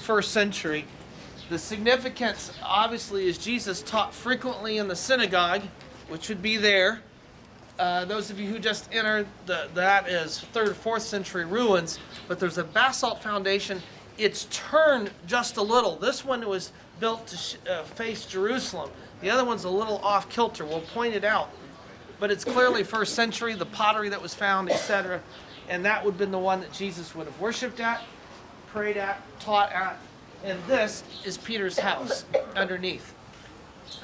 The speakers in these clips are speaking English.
first century. The significance, obviously, is Jesus taught frequently in the synagogue, which would be there. Those of you who just entered, that is 3rd, 4th century ruins, but there's a basalt foundation. It's turned just a little. This one was built to face Jerusalem. The other one's a little off kilter. We'll point it out. But it's clearly 1st century, the pottery that was found, etc. And that would have been the one that Jesus would have worshipped at, prayed at, taught at. And this is Peter's house underneath.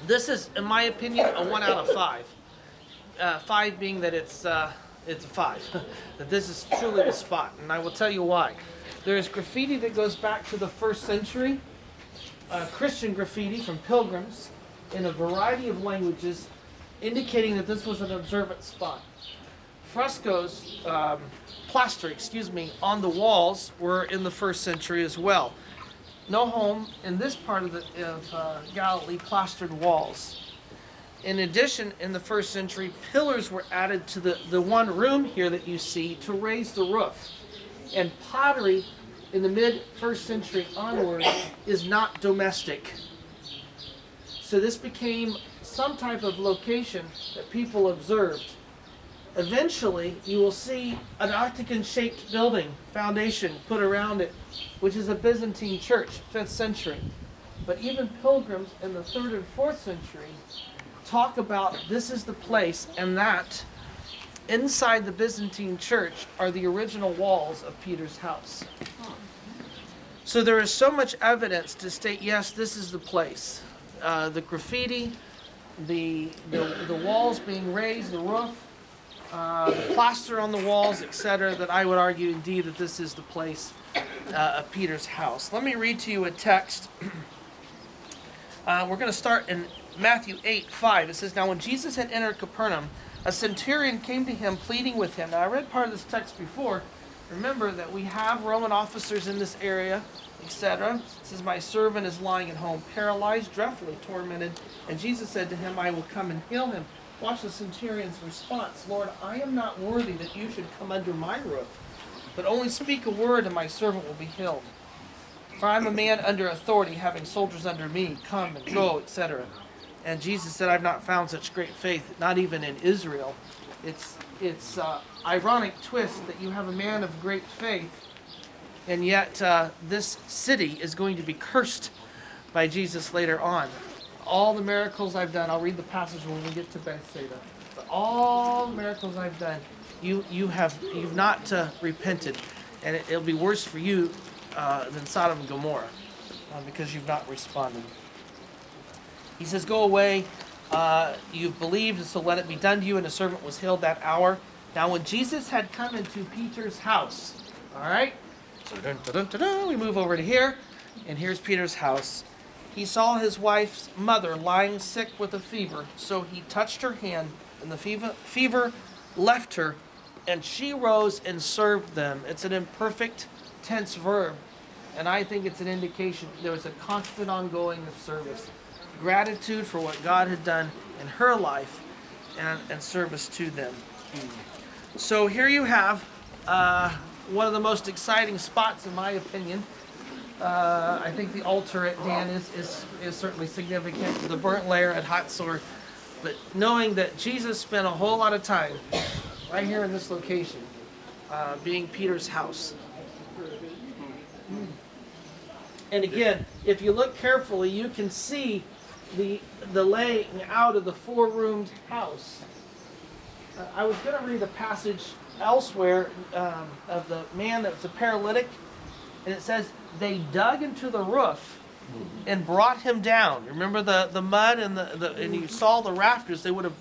This is, in my opinion, a 1 out of 5. 5 being that it's a 5. That this is truly the spot, and I will tell you why. There is graffiti that goes back to the 1st century, Christian graffiti from pilgrims in a variety of languages, indicating that this was an observant spot. Frescoes, plaster, on the walls were in the 1st century as well. No home in this part of Galilee plastered walls. In addition, in the 1st century, pillars were added to the one room here that you see to raise the roof. And pottery in the mid-1st century onward is not domestic. So this became some type of location that people observed. Eventually, you will see an octagon-shaped building, foundation put around it, which is a Byzantine church, 5th century. But even pilgrims in the 3rd and 4th century talk about this is the place, and that inside the Byzantine church are the original walls of Peter's house. So there is so much evidence to state, yes, this is the place. The graffiti, the walls being raised, the roof, the plaster on the walls, etc., that I would argue indeed that this is the place of Peter's house. Let me read to you a text. We're going to start in Matthew 8:5. It says, "Now when Jesus had entered Capernaum, a centurion came to him pleading with him." Now I read part of this text before. Remember that we have Roman officers in this area, etc. It says, "My servant is lying at home, paralyzed, dreadfully tormented." And Jesus said to him, "I will come and heal him." Watch the centurion's response. "Lord, I am not worthy that you should come under my roof, but only speak a word and my servant will be healed. For I am a man under authority, having soldiers under me. Come and go," etc. And Jesus said, "I've not found such great faith, not even in Israel." It's ironic twist that you have a man of great faith, and yet this city is going to be cursed by Jesus later on. All the miracles I've done, I'll read the passage when we get to Bethsaida. But all the miracles I've done, you've not repented, and it'll be worse for you than Sodom and Gomorrah because you've not responded. He says, "Go away, you've believed, and so let it be done to you." And the servant was healed that hour. Now when Jesus had come into Peter's house, all right, so we move over to here, and here's Peter's house. He saw his wife's mother lying sick with a fever, so he touched her hand, and the fever left her, and she rose and served them. It's an imperfect tense verb, and I think it's an indication there was a constant ongoing of service. Gratitude for what God had done in her life and service to them. So here you have one of the most exciting spots in my opinion. I think the altar at Dan is certainly significant. The burnt layer at Hatzor. But knowing that Jesus spent a whole lot of time right here in this location, being Peter's house. And again, if you look carefully, you can see the laying out of the 4-roomed house. I was going to read a passage elsewhere of the man that was a paralytic, and it says they dug into the roof and brought him down. Remember the mud and and you saw the rafters. They would have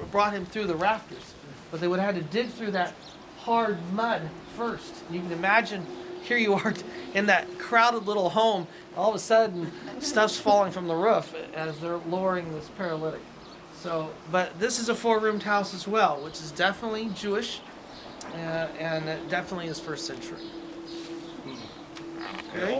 brought him through the rafters, but they would have had to dig through that hard mud first. You can imagine. Here you are in that crowded little home. All of a sudden, stuff's falling from the roof as they're lowering this paralytic. So, but this is a 4-roomed house as well, which is definitely Jewish, and it definitely is 1st century. Okay.